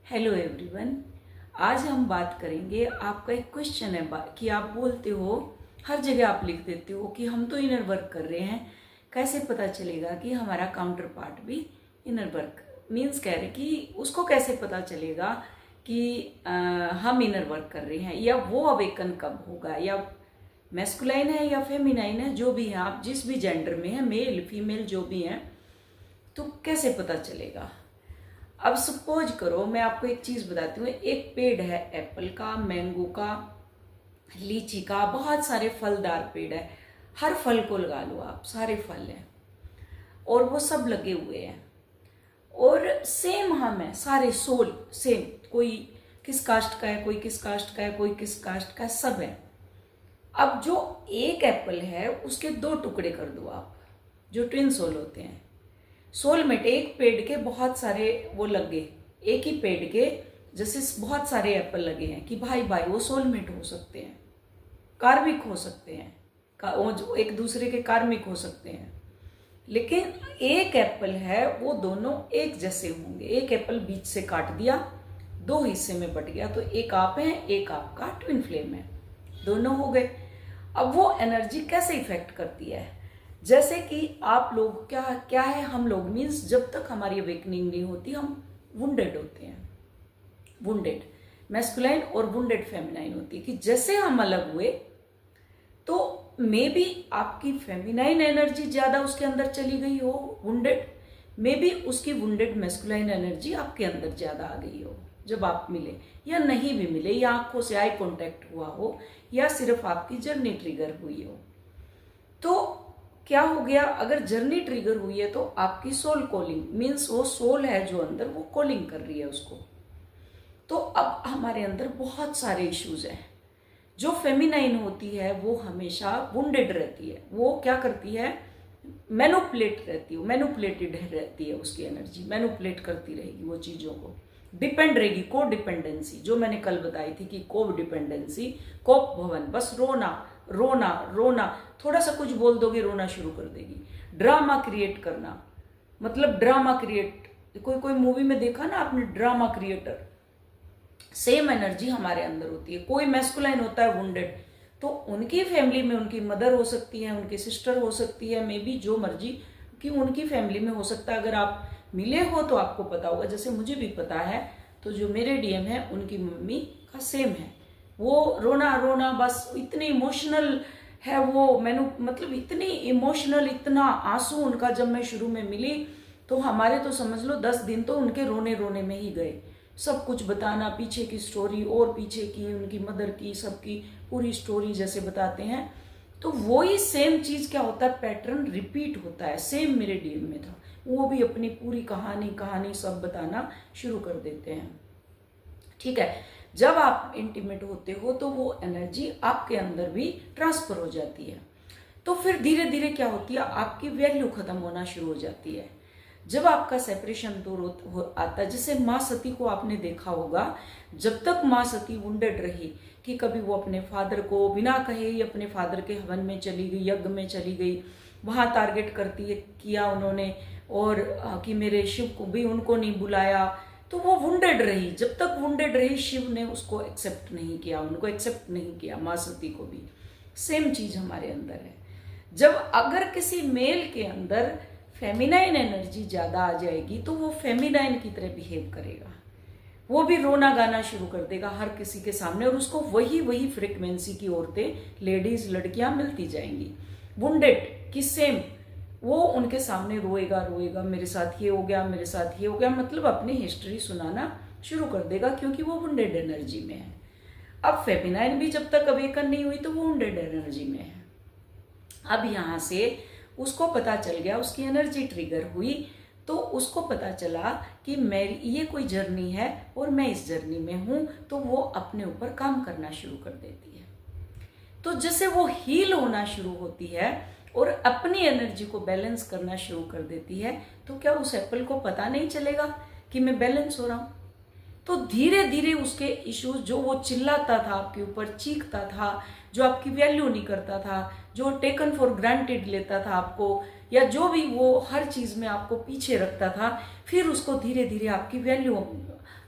Hello everyone. आज हम बात करेंगे, आपका एक क्वेश्चन है कि आप बोलते हो, हर जगह आप लिख देते हो कि हम तो इनर वर्क कर रहे हैं, कैसे पता चलेगा कि हमारा काउंटर पार्ट भी इनर वर्क मीन्स कह रहे कि उसको कैसे पता चलेगा कि हम इनर वर्क कर रहे हैं, या वो अवेकन कब होगा, या मैस्कुलाइन है या फेमिनाइन है, जो भी है, आप जिस भी जेंडर में है, मेल फीमेल जो भी हैं, तो कैसे पता चलेगा। अब सपोज करो, मैं आपको एक चीज बताती हूँ। एक पेड़ है एप्पल का, मैंगो का, लीची का, बहुत सारे फलदार पेड़ है। हर फल को लगा लो आप, सारे फल हैं और वो सब लगे हुए हैं और सेम हम है, सारे सोल सेम। कोई किस कास्ट का है, कोई किस कास्ट का है, कोई किस कास्ट का है, सब है। अब जो एक एप्पल है उसके दो टुकड़े कर दो आप, जो ट्विन सोल होते हैं। सोलमेट एक पेड़ के बहुत सारे वो लगे, एक ही पेड़ के जैसे बहुत सारे एप्पल लगे हैं कि भाई भाई वो सोलमेट हो सकते हैं, कार्मिक हो सकते हैं, वो जो एक दूसरे के कार्मिक हो सकते हैं। लेकिन एक एप्पल है, वो दोनों एक जैसे होंगे। एक एप्पल बीच से काट दिया, दो हिस्से में बट गया, तो एक आप है, एक आपका ट्विन फ्लेम है, दोनों हो गए। अब वो एनर्जी कैसे इफेक्ट करती है, जैसे कि आप लोग क्या क्या है, हम लोग मीन्स जब तक हमारी अवेकनिंग नहीं होती हम वुंडेड होते हैं। वुंडेड मैस्कुलाइन और वुंडेड फेमिनाइन होती है कि जैसे हम अलग हुए तो मे बी आपकी फेमिनाइन एनर्जी ज्यादा उसके अंदर चली गई हो, वुंडेड, मे बी उसकी वुंडेड मैस्कुलाइन एनर्जी आपके अंदर ज्यादा आ गई हो जब आप मिले, या नहीं भी मिले, या आंखों से आई कांटेक्ट हुआ हो, या सिर्फ आपकी जर्नी ट्रिगर हुई हो। तो क्या हो गया, अगर जर्नी ट्रिगर हुई है तो आपकी सोल कॉलिंग मीन्स वो सोल है जो अंदर, वो कॉलिंग कर रही है उसको। तो अब हमारे अंदर बहुत सारे इश्यूज हैं। जो फेमिनाइन होती है वो हमेशा वुंडेड रहती है, वो क्या करती है, मैनुपुलेट रहती है, मैनुपुलेटेड रहती है, उसकी एनर्जी मैनुपुलेट करती रहेगी वो चीजों को, डिपेंड रहेगी। को डिपेंडेंसी जो मैंने कल बताई थी कि को डिपेंडेंसी, कोप भवन, बस रोना रोना रोना, थोड़ा सा कुछ बोल दोगे रोना शुरू कर देगी। ड्रामा क्रिएट करना, मतलब ड्रामा क्रिएट, कोई कोई मूवी में देखा ना आपने, ड्रामा क्रिएटर, सेम एनर्जी हमारे अंदर होती है। कोई मैस्कुलाइन होता है वुंडेड, तो उनकी फैमिली में उनकी मदर हो सकती है, उनकी सिस्टर हो सकती है, मे बी जो मर्जी कि उनकी फैमिली में हो सकता है। अगर आप मिले हो तो आपको पता होगा, जैसे मुझे भी पता है। तो जो मेरे डीएम है उनकी मम्मी का सेम है, वो रोना रोना, बस इतनी इमोशनल है वो, मैंने मतलब इतनी इमोशनल, इतना आंसू उनका। जब मैं शुरू में मिली तो हमारे तो समझ लो 10 दिन तो उनके रोने रोने में ही गए। सब कुछ बताना, पीछे की स्टोरी और पीछे की उनकी मदर की, सबकी पूरी स्टोरी जैसे बताते हैं। तो वही सेम चीज क्या होता है, पैटर्न रिपीट होता है। सेम मेरे डीएम में था, वो भी अपनी पूरी कहानी कहानी सब बताना शुरू कर देते हैं। ठीक है, जब आप इंटीमेट होते हो तो वो एनर्जी आपके अंदर भी ट्रांसफर हो जाती है। तो फिर धीरे धीरे क्या होती है, आपकी वैल्यू खत्म होना शुरू हो जाती है। जब आपका सेपरेशन दूर आता है, जैसे माँ सती को आपने देखा होगा, जब तक माँ सती वुंडेड रही कि कभी वो अपने फादर को बिना कहे ही अपने फादर के हवन में चली गई, यज्ञ में चली गई, वहां टारगेट करती है किया उन्होंने, और कि मेरे शिव को भी उनको नहीं बुलाया, तो वो वुंडेड रही। जब तक वुंडेड रही, शिव ने उसको एक्सेप्ट नहीं किया, उनको एक्सेप्ट नहीं किया, माँ सती को भी। सेम चीज हमारे अंदर है। जब अगर किसी मेल के अंदर फेमिनाइन एनर्जी ज्यादा आ जाएगी तो वो फेमिनाइन की तरह बिहेव करेगा, वो भी रोना गाना शुरू कर देगा हर किसी के सामने, और उसको वही वही फ्रिक्वेंसी की औरतें, लेडीज, लड़कियां मिलती जाएंगी वुंडेड की सेम। वो उनके सामने रोएगा रोएगा, मेरे साथ ये हो गया, मेरे साथ ये हो गया, मतलब अपनी हिस्ट्री सुनाना शुरू कर देगा, क्योंकि वो वुंडेड एनर्जी में है। अब फेमिनाइन भी जब तक अवेकन नहीं हुई तो वो वुंडेड एनर्जी में है। अब यहां से उसको पता चल गया, उसकी एनर्जी ट्रिगर हुई, तो उसको पता चला कि मेरी ये कोई जर्नी है और मैं इस जर्नी में हूं, तो वो अपने ऊपर काम करना शुरू कर देती है। तो जैसे वो हील होना शुरू होती है और अपनी एनर्जी को बैलेंस करना शुरू कर देती है, तो क्या उस एप्पल को पता नहीं चलेगा कि मैं बैलेंस हो रहा हूं? तो धीरे धीरे उसके इश्यूज, जो वो चिल्लाता था आपके ऊपर, चीखता था, जो आपकी वैल्यू नहीं करता था, जो टेकन फॉर ग्रांटेड लेता था आपको, या जो भी वो हर चीज में आपको पीछे रखता था, फिर उसको धीरे धीरे आपकी वैल्यू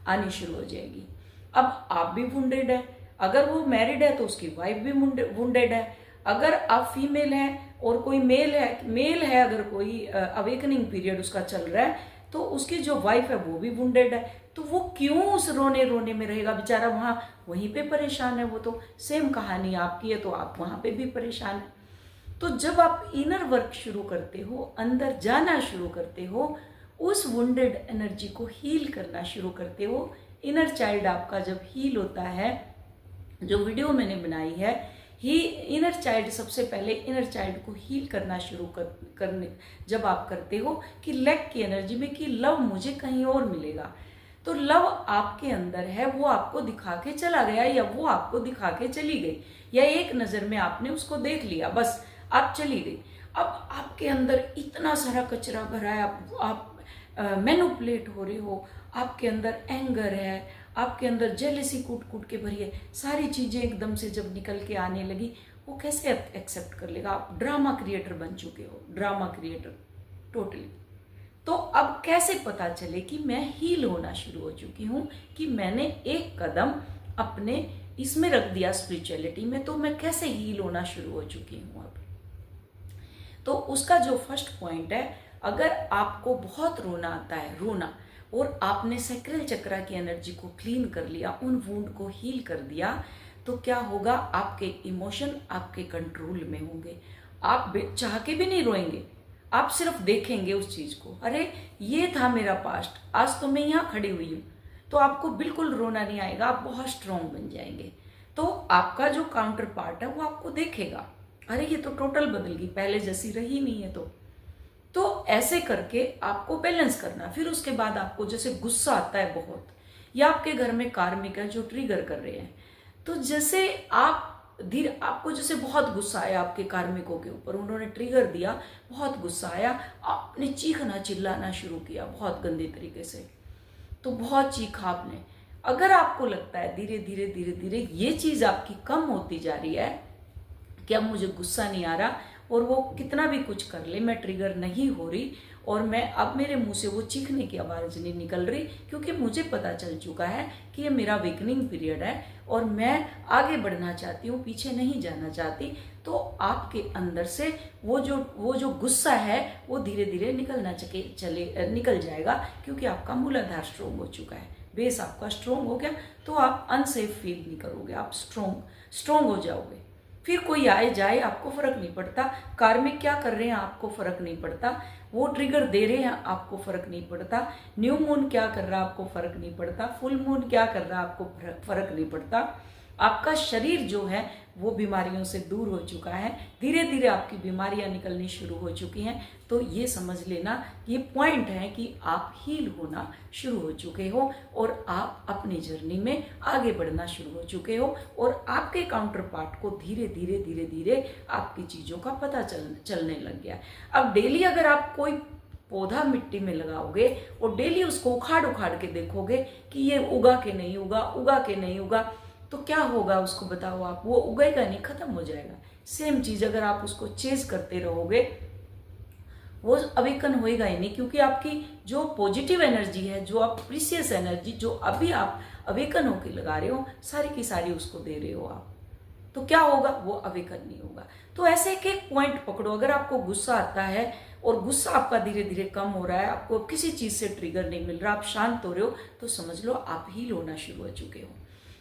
आनी शुरू हो जाएगी। अब आप भी वुंडेड है, अगर वो मैरिड है तो उसकी वाइफ भी वुंडेड है। अगर आप फीमेल हैं और कोई मेल है अगर कोई अवेकनिंग पीरियड उसका चल रहा है, तो उसकी जो वाइफ है वो भी वुंडेड है। तो वो क्यों उस रोने रोने में रहेगा बेचारा, वहां वहीं पे परेशान है। वो तो सेम कहानी आपकी है, तो आप वहां पे भी परेशान है। तो जब आप इनर वर्क शुरू करते हो, अंदर जाना शुरू करते हो, उस वुंडेड एनर्जी को हील करना शुरू करते हो, इनर चाइल्ड आपका जब हील होता है, जो वीडियो मैंने बनाई है ही इनर चाइल्ड, सबसे पहले इनर चाइल्ड को हील करना शुरू करने जब आप करते हो कि लैक की एनर्जी में कि लव मुझे कहीं और मिलेगा, तो लव आपके अंदर है, वो आपको दिखा के चला गया या वो आपको दिखा के चली गई, या एक नज़र में आपने उसको देख लिया, बस आप चली गई। अब आपके अंदर इतना सारा कचरा भरा है, आप मैनिपुलेट हो रहे हो, आपके अंदर एंगर है, आपके अंदर जेलसी कूट कूट के भरी है, सारी चीज़ें एकदम से जब निकल के आने लगी, वो कैसे एक्सेप्ट कर लेगा। आप ड्रामा क्रिएटर बन चुके हो, ड्रामा क्रिएटर टोटली। तो अब कैसे पता चले कि मैं हील होना शुरू हो चुकी हूँ, कि मैंने एक कदम अपने इसमें रख दिया स्पिरिचुअलिटी में, तो मैं कैसे हील होना शुरू हो चुकी हूँ अब। तो उसका जो फर्स्ट पॉइंट है, अगर आपको बहुत रोना आता है, रोना, और आपने सैक्रल चक्रा की एनर्जी को क्लीन कर लिया, उन वुंड को हील कर दिया, तो क्या होगा, आपके इमोशन आपके कंट्रोल में होंगे। आप चाह के भी नहीं रोएंगे, आप सिर्फ देखेंगे उस चीज को, अरे ये था मेरा पास्ट, आज तो मैं यहाँ खड़ी हुई हूँ, तो आपको बिल्कुल रोना नहीं आएगा, आप बहुत स्ट्रांग बन जाएंगे। तो आपका जो काउंटर पार्ट है वो आपको देखेगा, अरे ये तो टोटल बदल गई, पहले जैसी रही नहीं है। तो ऐसे करके आपको बैलेंस करना। फिर उसके बाद आपको जैसे गुस्सा आता है बहुत, या आपके घर में कार्मिक है जो ट्रिगर कर रहे हैं, तो जैसे आपको जैसे बहुत गुस्सा आया आपके कार्मिकों के ऊपर, उन्होंने ट्रिगर दिया, बहुत गुस्सा आया, आपने चीखना चिल्लाना शुरू किया बहुत गंदे तरीके से, तो बहुत चीखा आपने। अगर आपको लगता है धीरे धीरे धीरे धीरे ये चीज आपकी कम होती जा रही है कि अब मुझे गुस्सा नहीं आ रहा, और वो कितना भी कुछ कर ले मैं ट्रिगर नहीं हो रही, और मैं अब मेरे मुंह से वो चीखने की आवाज नहीं निकल रही, क्योंकि मुझे पता चल चुका है कि ये मेरा वेकनिंग पीरियड है और मैं आगे बढ़ना चाहती हूँ, पीछे नहीं जाना चाहती। तो आपके अंदर से वो जो गुस्सा है वो धीरे धीरे निकल जाएगा, क्योंकि आपका मूलाधार स्ट्रोंग हो चुका है, बेस आपका स्ट्रोंग हो गया, तो आप अनसेफ फील नहीं करोगे, आप स्ट्रोंग हो जाओगे। फिर कोई आए जाए आपको फर्क नहीं पड़ता, कार्मिक क्या कर रहे हैं आपको फर्क नहीं पड़ता, वो ट्रिगर दे रहे हैं आपको फर्क नहीं पड़ता, न्यू मून क्या कर रहा है आपको फर्क नहीं पड़ता, फुल मून क्या कर रहा है आपको फर्क नहीं पड़ता। आपका शरीर जो है वो बीमारियों से दूर हो चुका है, धीरे धीरे आपकी बीमारियां निकलनी शुरू हो चुकी हैं। तो ये समझ लेना, ये पॉइंट है कि आप हील होना शुरू हो चुके हो और आप अपनी जर्नी में आगे बढ़ना शुरू हो चुके हो, और आपके काउंटर पार्ट को धीरे धीरे धीरे धीरे आपकी चीज़ों का पता चलने लग गया। अब डेली अगर आप कोई पौधा मिट्टी में लगाओगे और डेली उसको उखाड़ उखाड़ के देखोगे कि ये उगा के नहीं उगा, तो क्या होगा उसको बताओ आप, वो उगेगा नहीं, खत्म हो जाएगा। सेम चीज अगर आप उसको चेज करते रहोगे, वो अवेकन होएगा ही नहीं, क्योंकि आपकी जो पॉजिटिव एनर्जी है, जो आप प्रीसियस एनर्जी जो अभी आप अवेकन होके लगा रहे हो, सारी की सारी उसको दे रहे हो आप, तो क्या होगा, वो अवेकन नहीं होगा। तो ऐसे एक एक पॉइंट पकड़ो। अगर आपको गुस्सा आता है और गुस्सा आपका धीरे धीरे कम हो रहा है, आपको किसी चीज से ट्रिगर नहीं मिल रहा, आप शांत हो रहे हो, तो समझ लो आप हील होना शुरू हो चुके हो।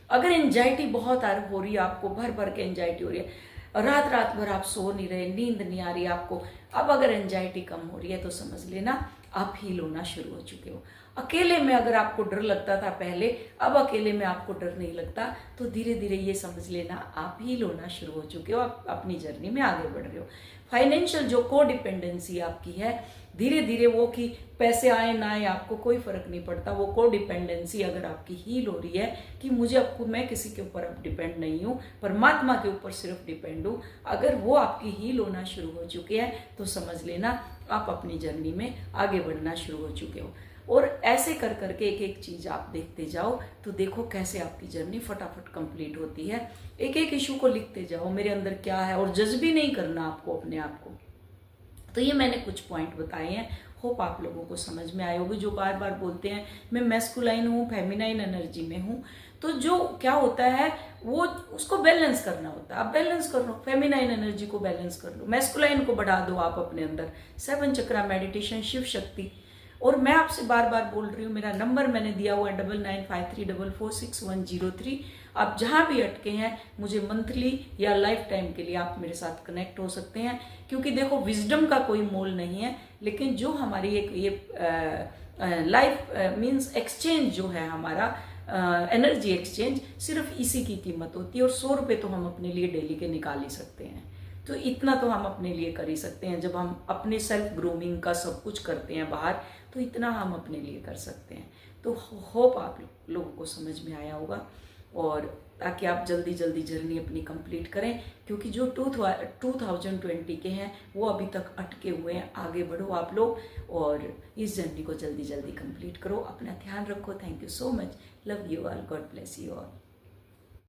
अगर एंजाइटी बहुत हो रही है, आपको भर भर के एंजाइटी हो रही है, रात भर आप सो नहीं रहे, नींद नहीं आ रही आपको, अब अगर एंजाइटी कम हो रही है तो समझ लेना आप हील होना शुरू हो चुके हो। अकेले में अगर आपको डर लगता था पहले, अब अकेले में आपको डर नहीं लगता, तो धीरे धीरे ये समझ लेना आप हील होना शुरू हो चुके हो, आप अपनी जर्नी में आगे बढ़ रहे हो। फाइनेंशियल जो कोडिपेंडेंसी आपकी है, धीरे धीरे वो कि पैसे आए ना आए आपको कोई फर्क नहीं पड़ता, वो कोडिपेंडेंसी अगर आपकी हील हो रही है कि मैं किसी के ऊपर अब डिपेंड नहीं हूँ, परमात्मा के ऊपर सिर्फ डिपेंड हूँ, अगर वो आपकी हील होना शुरू हो चुकी है तो समझ लेना आप अपनी जर्नी में आगे बढ़ना शुरू हो चुके हो। और ऐसे कर करके एक एक चीज आप देखते जाओ, तो देखो कैसे आपकी जर्नी फटाफट कंप्लीट होती है। एक एक इशू को लिखते जाओ, मेरे अंदर क्या है, और जज भी नहीं करना आपको अपने आप को। तो ये मैंने कुछ पॉइंट बताए हैं, होप आप लोगों को समझ में आए होगी। जो बार बार बोलते हैं मैं मैस्कुलाइन हूँ, फेमिनाइन एनर्जी में हूँ, तो जो क्या होता है वो उसको बैलेंस करना होता है। आप बैलेंस कर लो, फेमिनाइन एनर्जी को बैलेंस कर लो, मैस्कुलाइन को बढ़ा दो आप अपने अंदर। 7 चक्रा मेडिटेशन, शिव शक्ति। और मैं आपसे बार बार बोल रही हूँ, मेरा नंबर मैंने दिया हुआ है 9953446103। आप जहाँ भी अटके हैं मुझे मंथली या लाइफ टाइम के लिए आप मेरे साथ कनेक्ट हो सकते हैं, क्योंकि देखो विजडम का कोई मोल नहीं है, लेकिन जो हमारी एक ये लाइफ मीन्स एक्सचेंज जो है हमारा एनर्जी एक्सचेंज, सिर्फ इसी की कीमत होती है। और 100 रुपये तो हम अपने लिए डेली के निकाल ही सकते हैं। तो इतना तो हम अपने लिए कर ही सकते हैं। जब हम अपने सेल्फ ग्रूमिंग का सब कुछ करते हैं बाहर, तो इतना हम अपने लिए कर सकते हैं। तो होप आप लोगों को समझ में आया होगा, और ताकि आप जल्दी जल्दी जर्नी अपनी कंप्लीट करें, क्योंकि जो 2020 के हैं वो अभी तक अटके हुए हैं। आगे बढ़ो आप लोग और इस जर्नी को जल्दी जल्दी कंप्लीट करो। अपना ध्यान रखो। Thank you so much. Love you all. God bless you all.